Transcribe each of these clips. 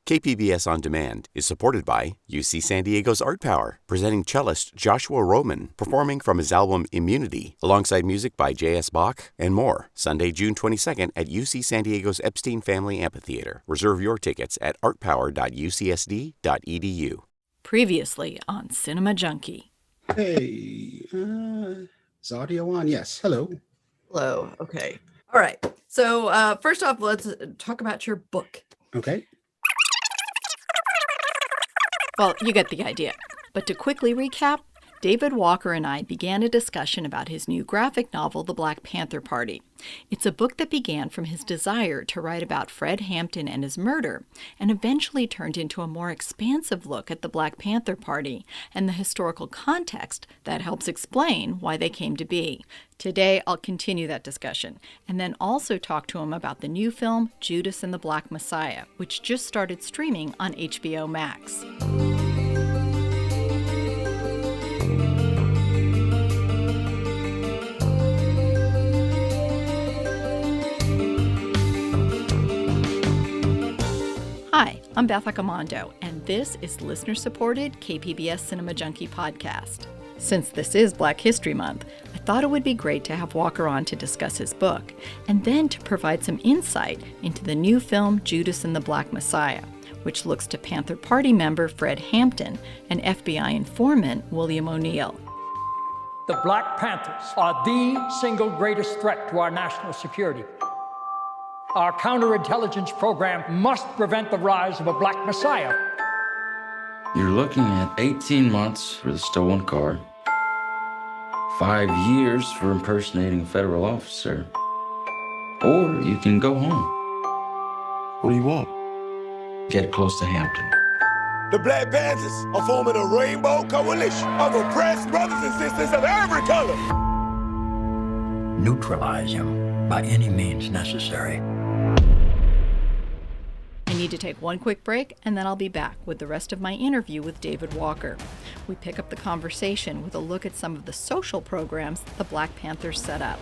KPBS On Demand is supported by UC San Diego's Art Power, presenting cellist Joshua Roman, performing from his album Immunity, alongside music by J.S. Bach and more, Sunday, June 22nd at UC San Diego's Epstein Family Amphitheater. Reserve your tickets at artpower.ucsd.edu. Previously on Cinema Junkie. Hey, is audio on? Yes. Hello. Hello. Okay. All right. So first off, let's talk about your book. Okay. Well, you get the idea. But to quickly recap, David Walker and I began a discussion about his new graphic novel, The Black Panther Party. It's a book that began from his desire to write about Fred Hampton and his murder, and eventually turned into a more expansive look at the Black Panther Party and the historical context that helps explain why they came to be. Today, I'll continue that discussion, and then also talk to him about the new film, Judas and the Black Messiah, which just started streaming on HBO Max. Hi, I'm Beth Accomando, and this is listener-supported KPBS Cinema Junkie podcast. Since this is Black History Month, I thought it would be great to have Walker on to discuss his book, and then to provide some insight into the new film Judas and the Black Messiah, which looks to Panther Party member Fred Hampton and FBI informant William O'Neill. The Black Panthers are the single greatest threat to our national security. Our counterintelligence program must prevent the rise of a Black Messiah. You're looking at 18 months for the stolen car, 5 years for impersonating a federal officer, or you can go home. What do you want? Get close to Hampton. The Black Panthers are forming a rainbow coalition of oppressed brothers and sisters of every color. Neutralize him by any means necessary. I need to take one quick break, and then I'll be back with the rest of my interview with David Walker. We pick up the conversation with a look at some of the social programs the Black Panthers set up.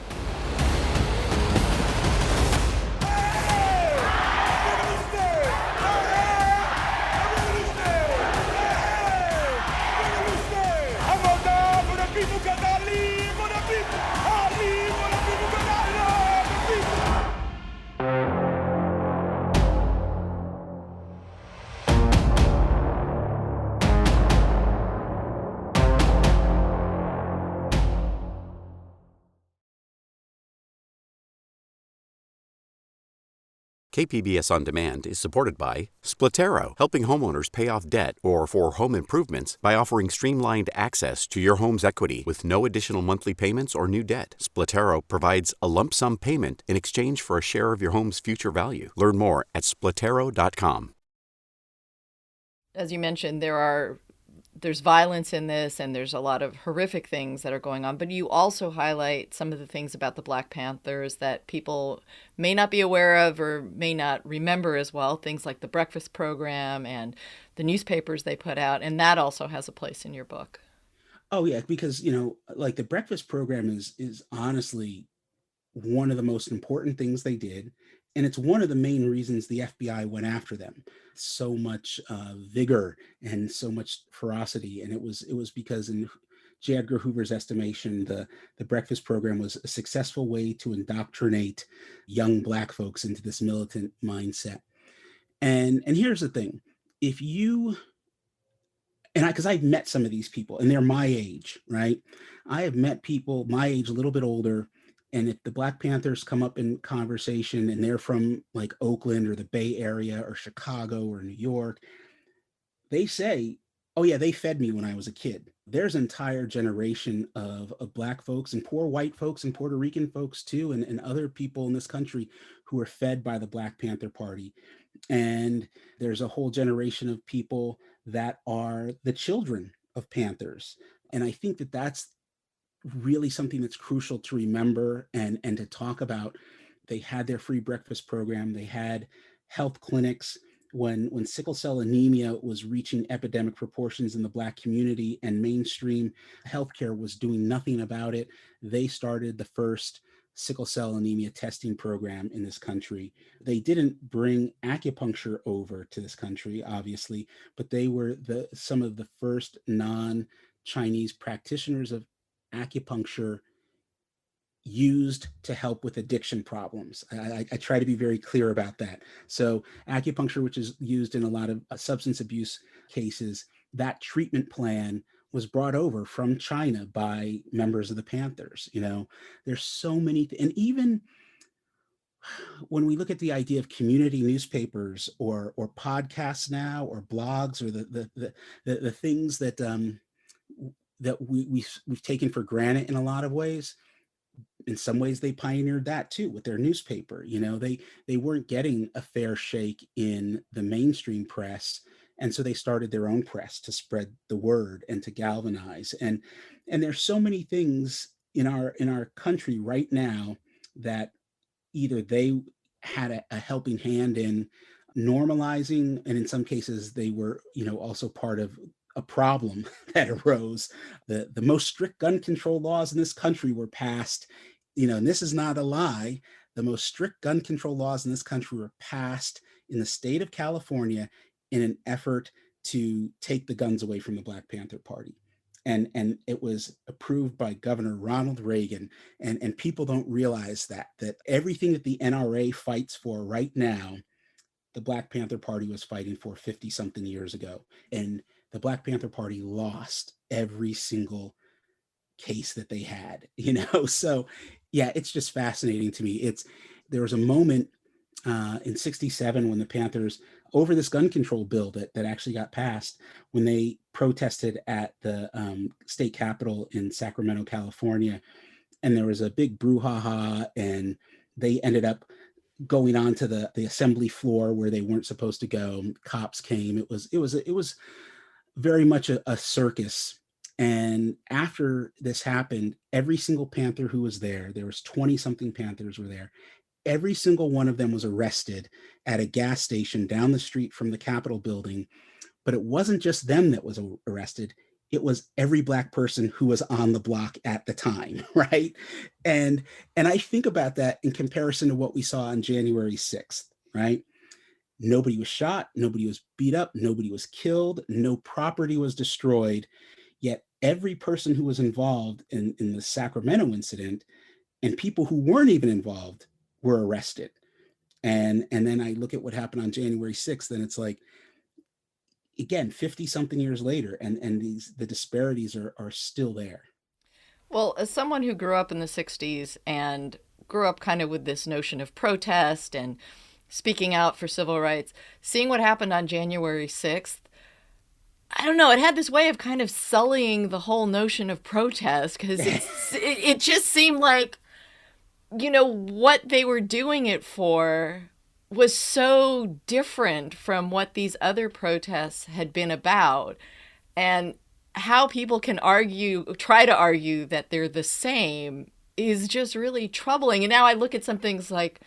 KPBS On Demand is supported by Splatero, helping homeowners pay off debt or for home improvements by offering streamlined access to your home's equity with no additional monthly payments or new debt. Splatero provides a lump sum payment in exchange for a share of your home's future value. Learn more at splatero.com. As you mentioned, there's violence in this, and there's a lot of horrific things that are going on, but you also highlight some of the things about the Black Panthers that people may not be aware of or may not remember as well, things like the breakfast program and the newspapers they put out, and that also has a place in your book. Oh yeah, because like the breakfast program is honestly one of the most important things they did, and it's one of the main reasons the FBI went after them. So much vigor and so much ferocity, and it was because in J. Edgar Hoover's estimation, the breakfast program was a successful way to indoctrinate young Black folks into this militant mindset. And here's the thing: if you because I've met some of these people, and they're my age, right? I have met people my age, a little bit older. And if the Black Panthers come up in conversation and they're from like Oakland or the Bay Area or Chicago or New York, they say, oh yeah, they fed me when I was a kid. There's an entire generation of Black folks and poor white folks and Puerto Rican folks too, and other people in this country who are fed by the Black Panther Party. And there's a whole generation of people that are the children of Panthers. And I think that that's really something that's crucial to remember and to talk about. They had their free breakfast program. They had health clinics. When sickle cell anemia was reaching epidemic proportions in the Black community and mainstream healthcare was doing nothing about it, they started the first sickle cell anemia testing program in this country. They didn't bring acupuncture over to this country, obviously, but they were some of the first non-Chinese practitioners of acupuncture used to help with addiction problems. I try to be very clear about that. So acupuncture, which is used in a lot of substance abuse cases, that treatment plan was brought over from China by members of the Panthers. There's so many, and even when we look at the idea of community newspapers or podcasts now, or blogs, or the things that we've taken for granted in a lot of ways, in some ways they pioneered that too with their newspaper. They weren't getting a fair shake in the mainstream press, and so they started their own press to spread the word and to galvanize. And there's so many things in our country right now that either they had a helping hand in normalizing, and in some cases they were also part of a problem that arose. The most strict gun control laws in this country were passed, and this is not a lie. The most strict gun control laws in this country were passed in the state of California in an effort to take the guns away from the Black Panther Party. And it was approved by Governor Ronald Reagan. And people don't realize that everything that the NRA fights for right now, the Black Panther Party was fighting for 50 something years ago. And the Black Panther Party lost every single case that they had, So yeah, it's just fascinating to me. There was a moment in 67 when the Panthers, over this gun control bill that actually got passed, when they protested at the state capitol in Sacramento, California, and there was a big brouhaha, and they ended up going onto the assembly floor where they weren't supposed to go. Cops came. It was very much a circus. And after this happened, every single Panther who was there was 20 something Panthers were there. Every single one of them was arrested at a gas station down the street from the Capitol building. But it wasn't just them that was arrested. It was every Black person who was on the block at the time, right? And I think about that in comparison to what we saw on January 6th, right? Nobody was shot, nobody was beat up, nobody was killed, no property was destroyed. Yet every person who was involved in the Sacramento incident, and people who weren't even involved, were arrested. And then I look at what happened on January 6th, and it's like, again, 50 something years later, and the disparities are still there. Well, as someone who grew up in the 60s and grew up kind of with this notion of protest and speaking out for civil rights, seeing what happened on January 6th, I don't know, it had this way of kind of sullying the whole notion of protest, because it just seemed like, what they were doing it for was so different from what these other protests had been about. And how people can try to argue that they're the same is just really troubling. And now I look at some things like,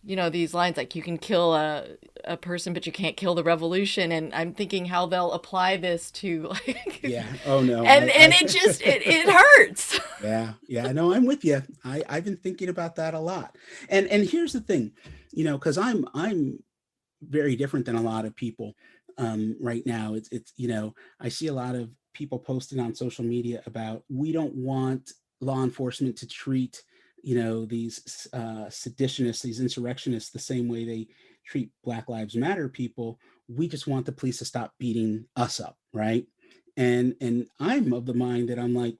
these lines like, you can kill a person, but you can't kill the revolution. And I'm thinking how they'll apply this to yeah. Oh no. And it hurts. Yeah. No, I'm with you. I've been thinking about that a lot. And here's the thing, because I'm very different than a lot of people right now. It's I see a lot of people posting on social media about, we don't want law enforcement to treat these seditionists, these insurrectionists, the same way they treat Black Lives Matter people. We just want the police to stop beating us up, right? And I'm of the mind that I'm like,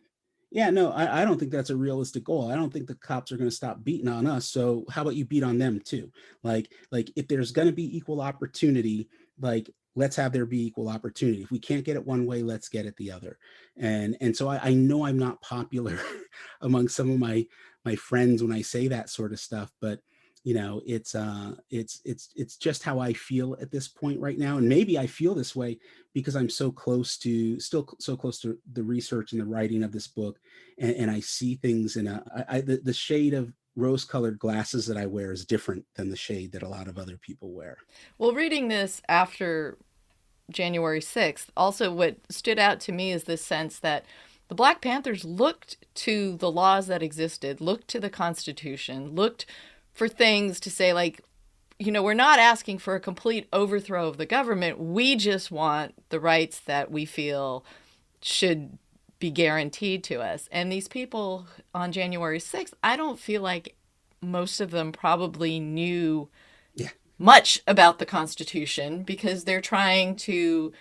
yeah, no, I don't think that's a realistic goal. I don't think the cops are going to stop beating on us. So how about you beat on them too? Like if there's going to be equal opportunity, let's have there be equal opportunity. If we can't get it one way, let's get it the other. And so I know I'm not popular among some of my friends when I say that sort of stuff, but it's just how I feel at this point right now. And maybe I feel this way because I'm still so close to the research and the writing of this book. And I see things in the shade of rose-colored glasses that I wear is different than the shade that a lot of other people wear. Well, reading this after January 6th, also what stood out to me is this sense that the Black Panthers looked to the laws that existed, looked to the Constitution, looked for things to say, like, we're not asking for a complete overthrow of the government. We just want the rights that we feel should be guaranteed to us. And these people on January 6th, I don't feel like most of them probably knew much about the Constitution, because they're trying to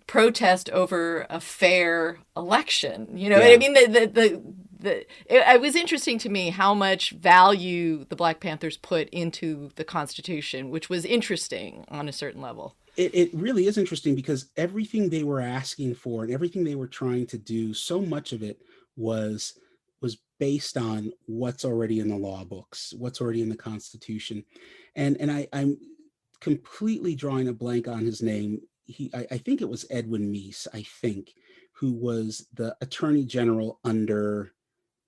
protest over a fair election. I mean, it was interesting to me how much value the Black Panthers put into the Constitution, which was interesting on a certain level. It really is interesting, because everything they were asking for and everything they were trying to do, so much of it was based on what's already in the law books, what's already in the Constitution. And I'm completely drawing a blank on his name. I think it was Edwin Meese, who was the Attorney General under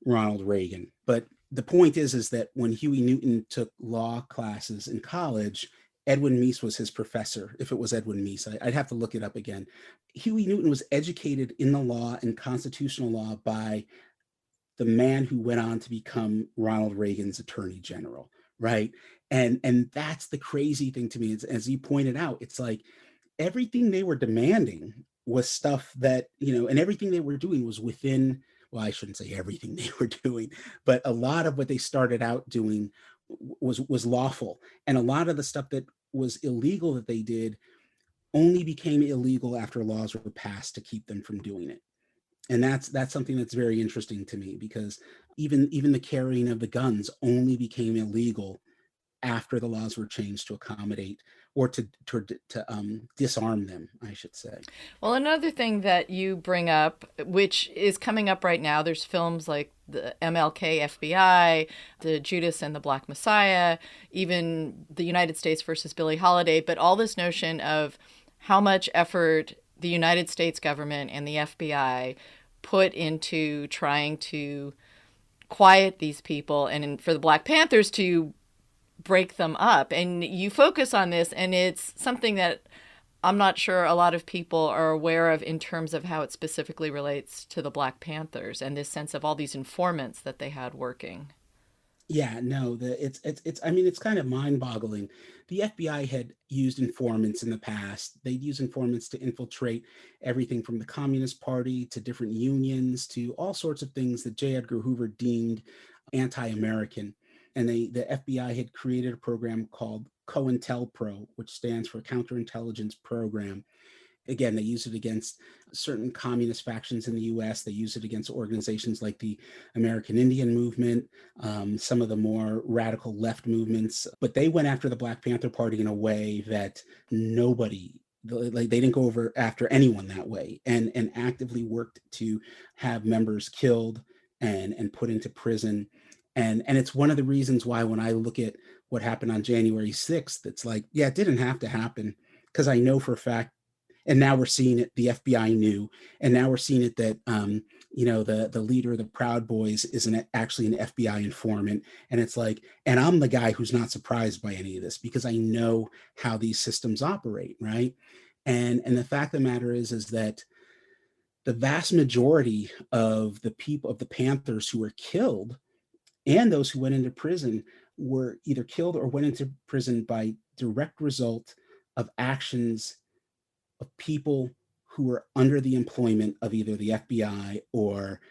Ronald Reagan. But the point is that when Huey Newton took law classes in college, Edwin Meese was his professor. If it was Edwin Meese, I'd have to look it up again. Huey Newton was educated in the law and constitutional law by the man who went on to become Ronald Reagan's Attorney General, right? And that's the crazy thing to me. As you pointed out, it's like everything they were demanding was stuff that, and everything they were doing was within, well, I shouldn't say everything they were doing, but a lot of what they started out doing was lawful. And a lot of the stuff that was illegal that they did only became illegal after laws were passed to keep them from doing it. And that's something that's very interesting to me, because even the carrying of the guns only became illegal after the laws were changed to accommodate, or to disarm them, I should say. Well, another thing that you bring up, which is coming up right now, there's films like the MLK FBI, the Judas and the Black Messiah, even the United States versus Billie Holiday, but all this notion of how much effort the United States government and the FBI put into trying to quiet these people, and for the Black Panthers to break them up. And you focus on this, and it's something that I'm not sure a lot of people are aware of in terms of how it specifically relates to the Black Panthers and this sense of all these informants that they had working. Yeah, no, I mean, it's kind of mind-boggling. The FBI had used informants in the past. They'd use informants to infiltrate everything from the Communist Party to different unions to all sorts of things that J. Edgar Hoover deemed anti-American. And the FBI had created a program called COINTELPRO, which stands for Counterintelligence Program. Again, they use it against certain communist factions in the U.S. They use it against organizations like the American Indian Movement, some of the more radical left movements. But they went after the Black Panther Party in a way that they didn't go over after anyone that way, and actively worked to have members killed and put into prison. And it's one of the reasons why when I look at what happened on January 6th, it's like, yeah, it didn't have to happen, because I know for a fact. And now we're seeing it, the FBI knew, and now we're seeing it that, the leader of the Proud Boys is actually an FBI informant. And it's like, and I'm the guy who's not surprised by any of this, because I know how these systems operate, right? And the fact of the matter is that the vast majority of the people, of the Panthers who were killed and those who went into prison, were either killed or went into prison by direct result of actions of people who were under the employment of either the FBI or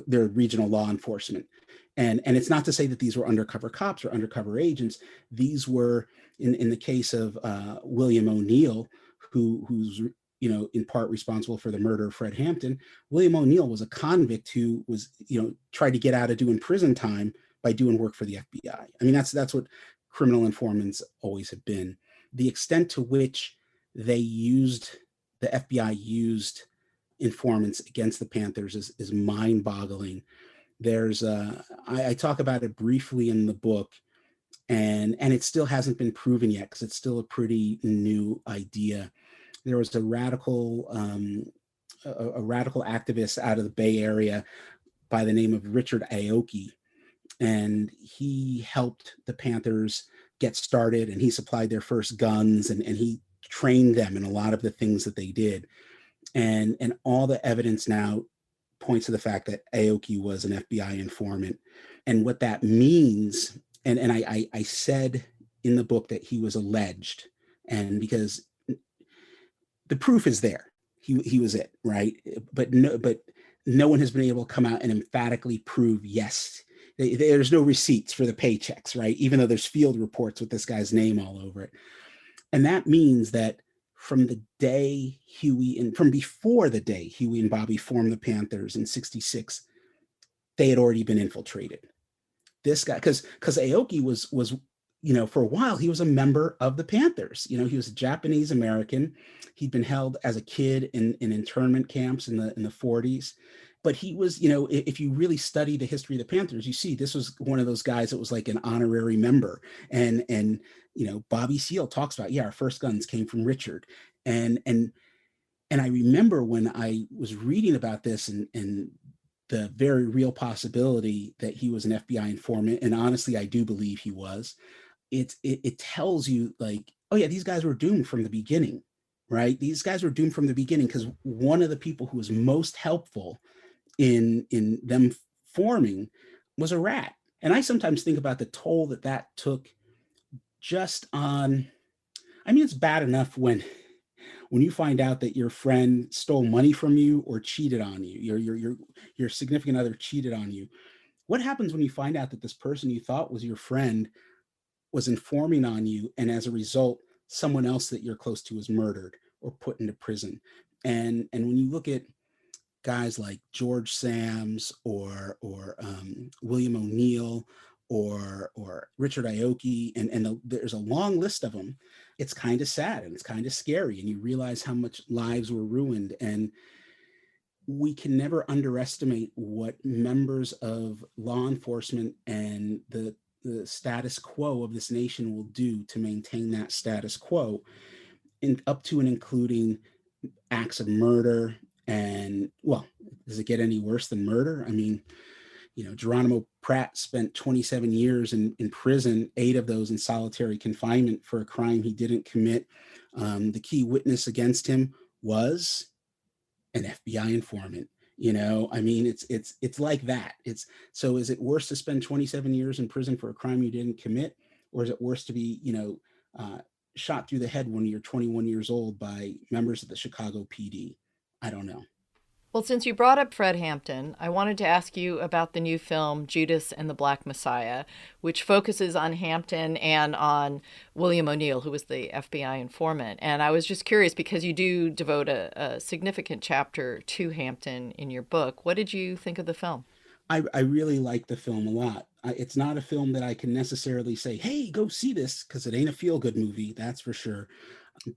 their regional law enforcement. And it's not to say that these were undercover cops or undercover agents. These were, in the case of William O'Neill, who's in part responsible for the murder of Fred Hampton. William O'Neill was a convict who was, tried to get out of doing prison time by doing work for the FBI. I mean, that's what criminal informants always have been. The extent to which the FBI used informants against the Panthers is mind-boggling. I talk about it briefly in the book, and it still hasn't been proven yet, because it's still a pretty new idea. There was a radical activist out of the Bay Area by the name of Richard Aoki, and he helped the Panthers get started, and he supplied their first guns, and he trained them in a lot of the things that they did. And all the evidence now points to the fact that Aoki was an FBI informant. And what that means, and I said in the book that he was alleged, and because the proof is there, he was it, right? But no one has been able to come out and emphatically prove yes. There's no receipts for the paychecks, right? Even though there's field reports with this guy's name all over it. And that means that from the day from before the day Huey and Bobby formed the Panthers in '66, they had already been infiltrated. This guy, because Aoki was for a while he was a member of the Panthers. He was a Japanese American. He'd been held as a kid in internment camps in the 40s. But he was, if you really study the history of the Panthers, you see this was one of those guys that was like an honorary member. And Bobby Seale talks about, our first guns came from Richard. And I remember when I was reading about this and the very real possibility that he was an FBI informant, and honestly, I do believe he was. It tells you like, oh yeah, these guys were doomed from the beginning, right? These guys were doomed from the beginning because one of the people who was most helpful in them forming was a rat. And I sometimes think about the toll that took just on, it's bad enough when you find out that your friend stole money from you or cheated on you, your significant other cheated on you. What happens when you find out that this person you thought was your friend was informing on you, and as a result, someone else that you're close to was murdered or put into prison? And when you look at guys like George Sams or William O'Neill or Richard Aoki, and there's a long list of them, it's kind of sad and it's kind of scary, and you realize how much lives were ruined. And we can never underestimate what members of law enforcement and the status quo of this nation will do to maintain that status quo, up to and including acts of murder. And well, does it get any worse than murder? Geronimo Pratt spent 27 years in prison, 8 of those in solitary confinement for a crime he didn't commit. The key witness against him was an FBI informant. It's like that. So is it worse to spend 27 years in prison for a crime you didn't commit, or is it worse to be, shot through the head when you're 21 years old by members of the Chicago PD? I don't know. Well, since you brought up Fred Hampton, I wanted to ask you about the new film Judas and the Black Messiah, which focuses on Hampton and on William O'Neill, who was the FBI informant. And I was just curious, because you do devote a significant chapter to Hampton in your book. What did you think of the film? I really like the film a lot. It's not a film that I can necessarily say, hey, go see this, because it ain't a feel-good movie, that's for sure.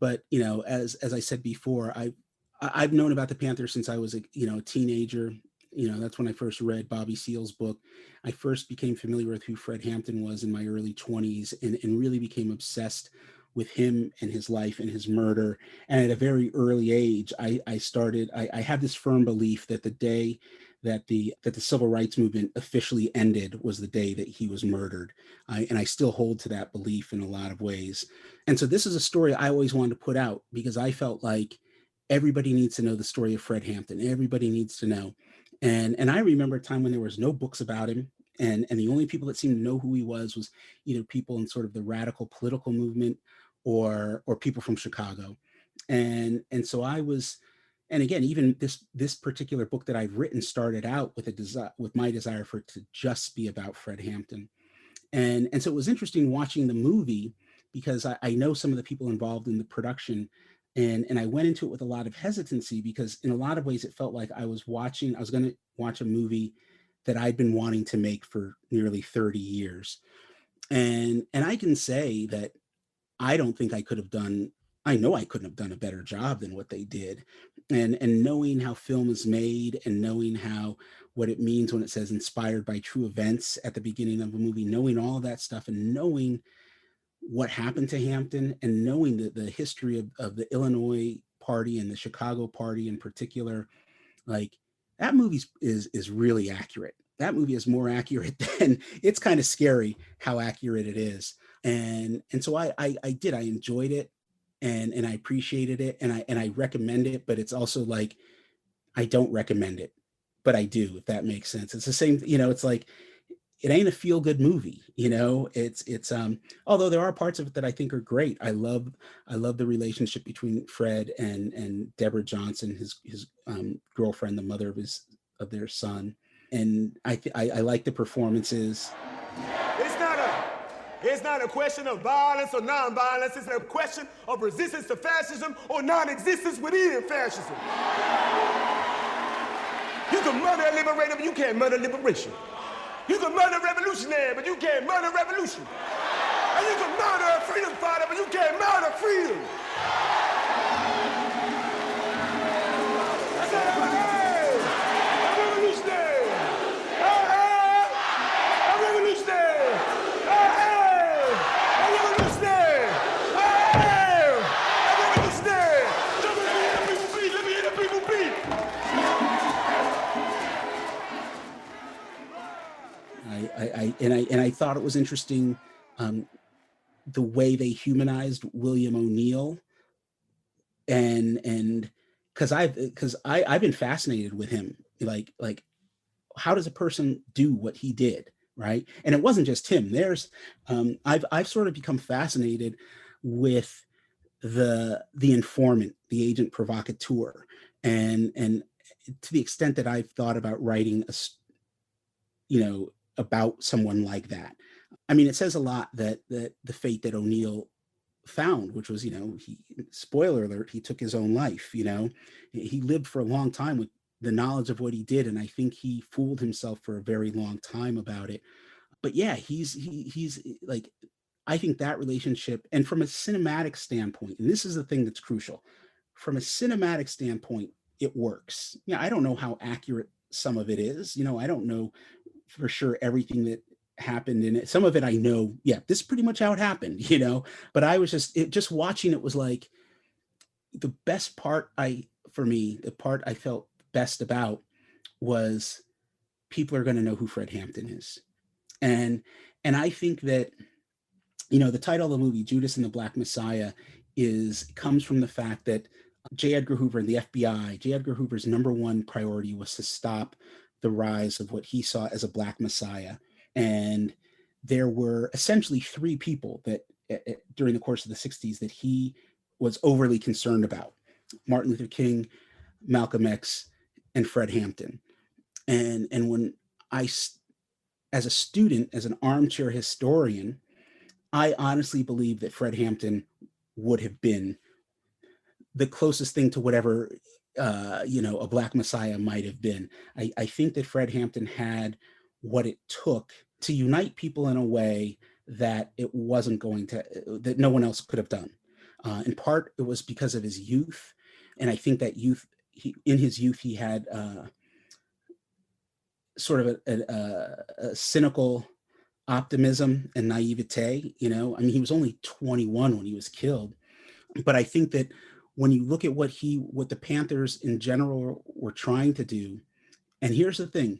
But, as I said before, I've known about the Panthers since I was a teenager. That's when I first read Bobby Seale's book. I first became familiar with who Fred Hampton was in my early 20s and really became obsessed with him and his life and his murder. And at a very early age, I had this firm belief that the day that the civil rights movement officially ended was the day that he was murdered. And I still hold to that belief in a lot of ways. And so this is a story I always wanted to put out because I felt like everybody needs to know the story of Fred Hampton. Everybody needs to know. And I remember a time when there was no books about him. And the only people that seemed to know who he was either people in sort of the radical political movement or people from Chicago. And so I was, and again, even this particular book that I've written started out with my desire for it to just be about Fred Hampton. And so it was interesting watching the movie because I know some of the people involved in the production. And I went into it with a lot of hesitancy because in a lot of ways it felt like I was going to watch a movie that I'd been wanting to make for nearly 30 years. And I can say that I don't think I know I couldn't have done a better job than what they did. And knowing how film is made and knowing what it means when it says inspired by true events at the beginning of a movie, knowing all of that stuff and knowing what happened to Hampton and knowing the history of the Illinois party and the Chicago party in particular, like that movie is really accurate. That movie is more accurate than it's kind of scary how accurate it is. And so I enjoyed it and I appreciated it and I recommend it, but it's also like, I don't recommend it but I do, if that makes sense. It's the same, it's like, it ain't a feel good movie, it's although there are parts of it that I think are great. I love the relationship between Fred and Deborah Johnson, his girlfriend, the mother of their son. And I like the performances. It's not a question of violence or non-violence. It's a question of resistance to fascism or non-existence within fascism. You can murder a liberator, but you can't murder liberation. You can murder a revolutionary, but you can't murder revolution. And you can murder a freedom fighter, but you can't murder freedom. I said, hey, a revolutionary. Hey, a revolutionary. Hey, a revolutionary. Hey, a revolutionary. Let me hear the people beat. Let me hear the people beat. I thought it was interesting, the way they humanized William O'Neill, and because I've been fascinated with him, like how does a person do what he did, right? And it wasn't just him. I've sort of become fascinated with the informant, the agent provocateur, and to the extent that I've thought about writing about someone like that. I mean, it says a lot that the fate that O'Neill found, which was, spoiler alert, he took his own life. He lived for a long time with the knowledge of what he did, and I think he fooled himself for a very long time about it. But yeah, he's like, I think that relationship, and from a cinematic standpoint, and this is the thing that's crucial, from a cinematic standpoint, it works. I don't know how accurate some of it is. I don't know for sure everything that happened in it. Some of it I know, yeah, this is pretty much how it happened, but I was just watching it was like the best part. The part I felt best about was people are going to know who Fred Hampton is. And I think that, the title of the movie, Judas and the Black Messiah, comes from the fact that J. Edgar Hoover and the FBI, J. Edgar Hoover's number one priority was to stop the rise of what he saw as a Black Messiah. And there were essentially three people that during the course of the 60s that he was overly concerned about: Martin Luther King, Malcolm X, and Fred Hampton. And when as a student, as an armchair historian, I honestly believe that Fred Hampton would have been the closest thing to whatever a Black Messiah might have been. I think that Fred Hampton had what it took to unite people in a way that that no one else could have done. In part, it was because of his youth. And I think that in his youth, he had sort of a cynical optimism and naivete. I mean, he was only 21 when he was killed. But I think that when you look at what the Panthers in general were trying to do, and here's the thing,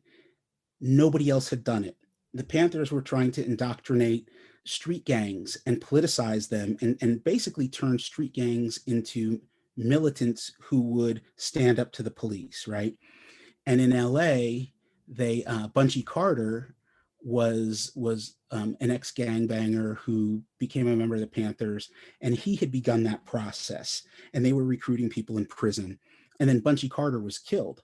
nobody else had done it. The Panthers were trying to indoctrinate street gangs and politicize them and basically turn street gangs into militants who would stand up to the police, right? And in LA, Bunchy Carter was an ex-gangbanger who became a member of the Panthers, and he had begun that process, and they were recruiting people in prison. And then Bunchy Carter was killed,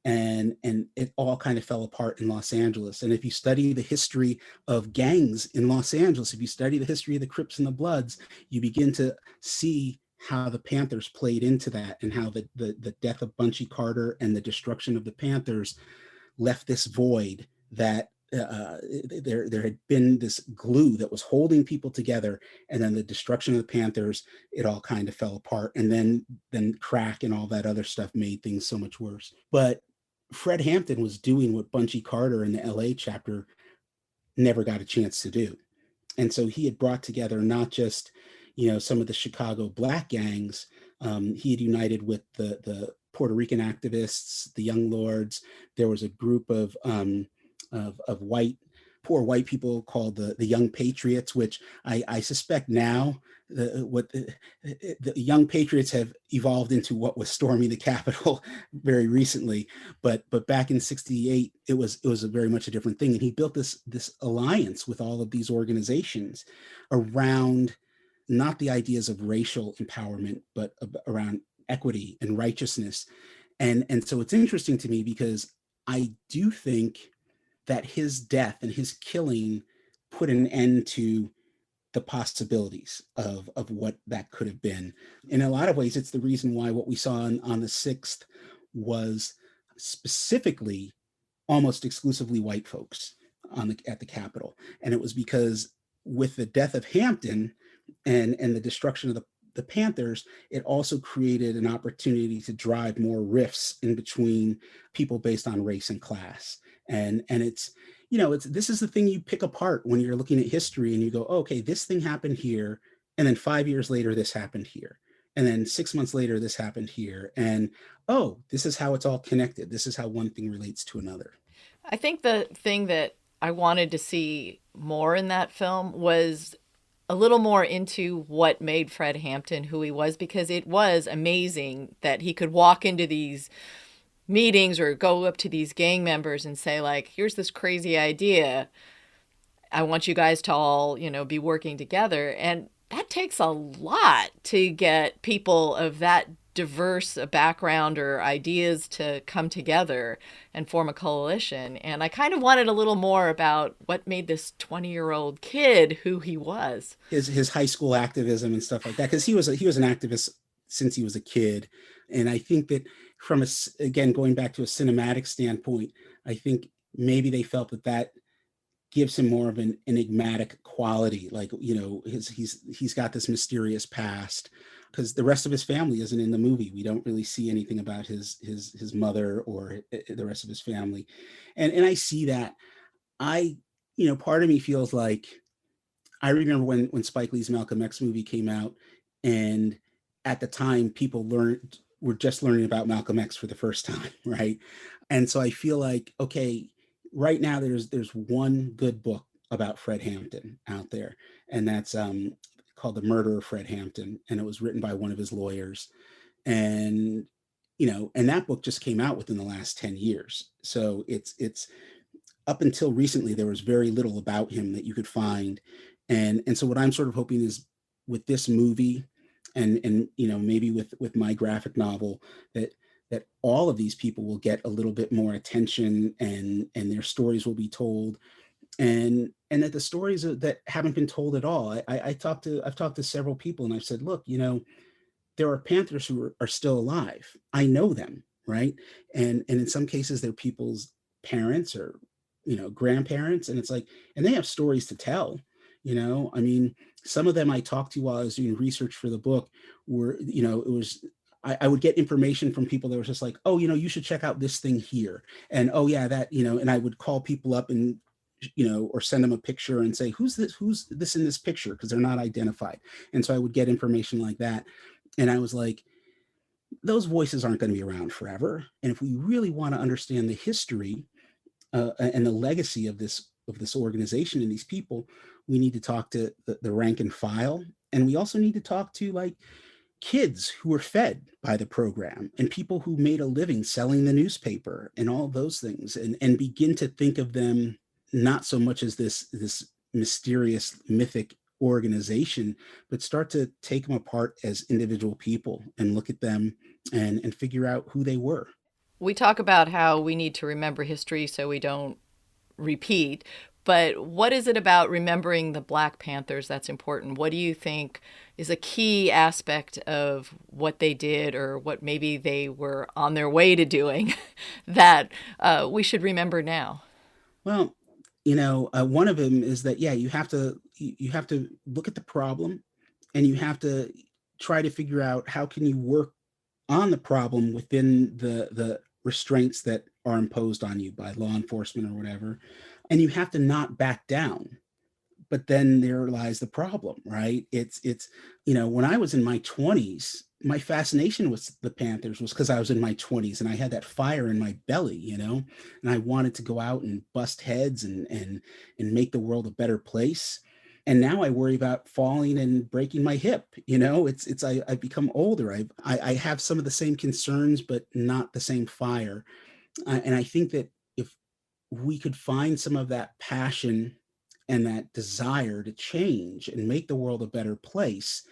and it all kind of fell apart in Los Angeles. And if you study the history of gangs in Los Angeles, if you study the history of the Crips and the Bloods, you begin to see how the Panthers played into that, and how the death of Bunchy Carter and the destruction of the Panthers left this void that there had been this glue that was holding people together, and then the destruction of the Panthers, it all kind of fell apart, and then crack and all that other stuff made things so much worse. But Fred Hampton was doing what Bunchy Carter in the LA chapter never got a chance to do. And so he had brought together not just some of the Chicago Black gangs. He had united with the Puerto Rican activists, the Young Lords. There was a group of poor white people called the Young Patriots, which I suspect now the young patriots have evolved into what was storming the Capitol very recently, but back in '68 it was a very much a different thing, and he built this alliance with all of these organizations around not the ideas of racial empowerment, but around equity and righteousness. And so it's interesting to me because I do think that his death and his killing put an end to the possibilities of what that could have been. In a lot of ways, it's the reason why what we saw on the 6th was specifically almost exclusively white folks at the Capitol. And it was because with the death of Hampton and the destruction of the Panthers, it also created an opportunity to drive more rifts in between people based on race and class. And it's, this is the thing you pick apart when you're looking at history and you go, oh, okay, this thing happened here. And then 5 years later, this happened here. And then 6 months later, this happened here. And, oh, this is how it's all connected. This is how one thing relates to another. I think the thing that I wanted to see more in that film was a little more into what made Fred Hampton who he was, because it was amazing that he could walk into these meetings or go up to these gang members and say, like, here's this crazy idea. I want you guys to all, be working together. And that takes a lot to get people of that diverse a background or ideas to come together and form a coalition. And I kind of wanted a little more about what made this 20-year-old kid who he was. His high school activism and stuff like that, because he was an activist since he was a kid. And I think that again, going back to a cinematic standpoint, I think maybe they felt that gives him more of an enigmatic quality. Like, he's got this mysterious past, because the rest of his family isn't in the movie. We don't really see anything about his mother or the rest of his family. And I see that. Part of me feels like, I remember when Spike Lee's Malcolm X movie came out, and at the time people were just learning about Malcolm X for the first time, right? And so I feel like, okay, right now there's one good book about Fred Hampton out there, and that's called The Murder of Fred Hampton, and it was written by one of his lawyers. And and that book just came out within the last 10 years. So it's up until recently there was very little about him that you could find. And so what I'm sort of hoping is, with this movie and maybe with my graphic novel, that all of these people will get a little bit more attention, and their stories will be told, and that the stories that haven't been told at all. I've talked to several people, and I've said, look, there are Panthers who are still alive. I know them, right? And in some cases they're people's parents or grandparents, and it's like, and they have stories to tell. I mean, some of them I talked to while I was doing research for the book were, it was, I would get information from people that was just like, oh, you should check out this thing here. And, oh yeah, that, and I would call people up and, or send them a picture and say, who's this in this picture? Because they're not identified. And so I would get information like that. And I was like, those voices aren't going to be around forever. And if we really want to understand the history and the legacy of this organization and these people, we need to talk to the rank and file. And we also need to talk to, like, kids who were fed by the program and people who made a living selling the newspaper and all those things, and begin to think of them not so much as this mysterious mythic organization, but start to take them apart as individual people and look at them and figure out who they were. We talk about how we need to remember history so we don't repeat, but what is it about remembering the Black Panthers that's important? What do you think is a key aspect of what they did, or what maybe they were on their way to doing, that we should remember now? Well, one of them is that, yeah, you have to look at the problem, and you have to try to figure out how can you work on the problem within the restraints that are imposed on you by law enforcement or whatever. And you have to not back down. But then there lies the problem, right? It's when I was in my 20s, my fascination with the Panthers was because I was in my 20s and I had that fire in my belly, and I wanted to go out and bust heads and make the world a better place. And now I worry about falling and breaking my hip. I've become older. I have some of the same concerns, but not the same fire. And I think that if we could find some of that passion and that desire to change and make the world a better place,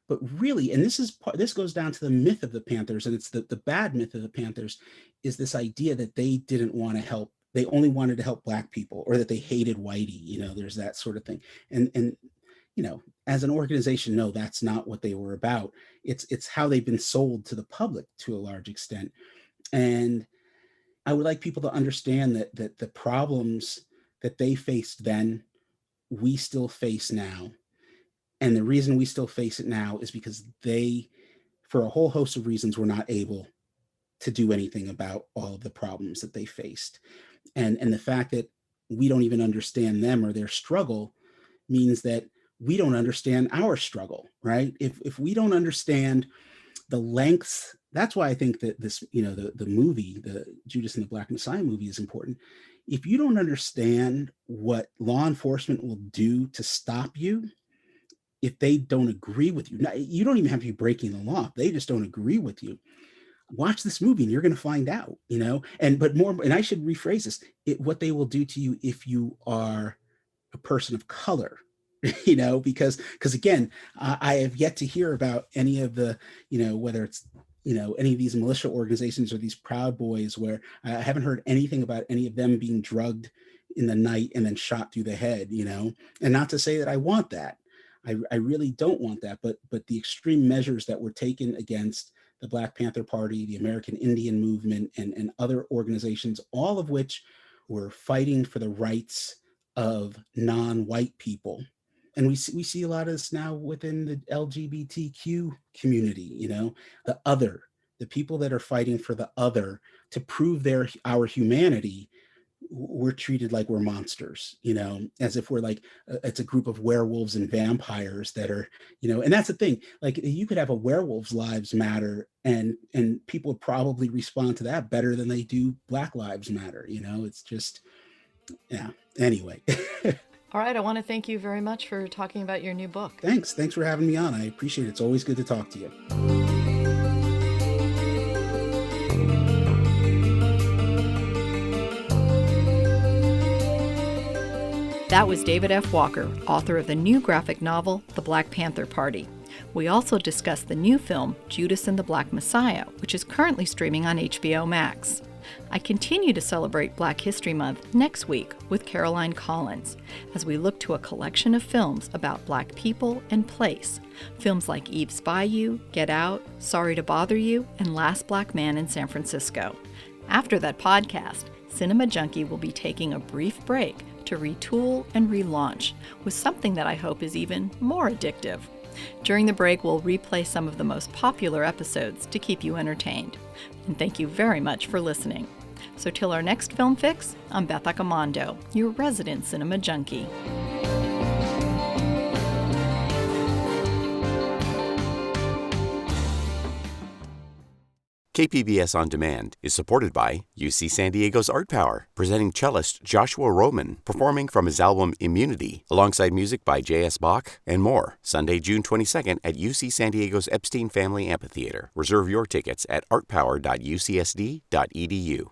but really, and this goes down to the myth of the Panthers, and it's the bad myth of the Panthers, is this idea that they didn't want to help. They only wanted to help Black people, or that they hated whitey. There's that sort of thing. And as an organization, no, that's not what they were about. It's how they've been sold to the public to a large extent. And I would like people to understand that the problems that they faced then, we still face now. And the reason we still face it now is because they, for a whole host of reasons, were not able to do anything about all of the problems that they faced. And the fact that we don't even understand them or their struggle means that we don't understand our struggle, right? If we don't understand the lengths, that's why I think that this, the movie, the Judas and the Black Messiah movie, is important. If you don't understand what law enforcement will do to stop you, if they don't agree with you, you don't even have to be breaking the law. They just don't agree with you. Watch this movie and you're going to find out, and I should rephrase this, what they will do to you if you are a person of color, because again, I have yet to hear about any of the, whether it's, any of these militia organizations or these Proud Boys, where I haven't heard anything about any of them being drugged in the night and then shot through the head, and not to say that I want that. I really don't want that, but the extreme measures that were taken against the Black Panther Party, the American Indian Movement, and other organizations, all of which were fighting for the rights of non-white people. And we see a lot of this now within the LGBTQ community, the other, the people that are fighting for the other to prove our humanity. We're treated like we're monsters, as if we're like, it's a group of werewolves and vampires that are, and that's the thing. Like, you could have a werewolves lives matter and people would probably respond to that better than they do Black lives matter. It's just, yeah. Anyway. All right. I want to thank you very much for talking about your new book. Thanks for having me on. I appreciate it. It's always good to talk to you. That was David F. Walker, author of the new graphic novel, The Black Panther Party. We also discussed the new film, Judas and the Black Messiah, which is currently streaming on HBO Max. I continue to celebrate Black History Month next week with Caroline Collins, as we look to a collection of films about Black people and place. Films like Eve's Bayou, Get Out, Sorry to Bother You, and Last Black Man in San Francisco. After that podcast, Cinema Junkie will be taking a brief break to retool and relaunch with something that I hope is even more addictive. During the break, we'll replay some of the most popular episodes to keep you entertained. And thank you very much for listening. So till our next Film Fix, I'm Beth Accomando, your resident cinema junkie. KPBS On Demand is supported by UC San Diego's Art Power, presenting cellist Joshua Roman, performing from his album Immunity, alongside music by J.S. Bach and more. Sunday, June 22nd at UC San Diego's Epstein Family Amphitheater. Reserve your tickets at artpower.ucsd.edu.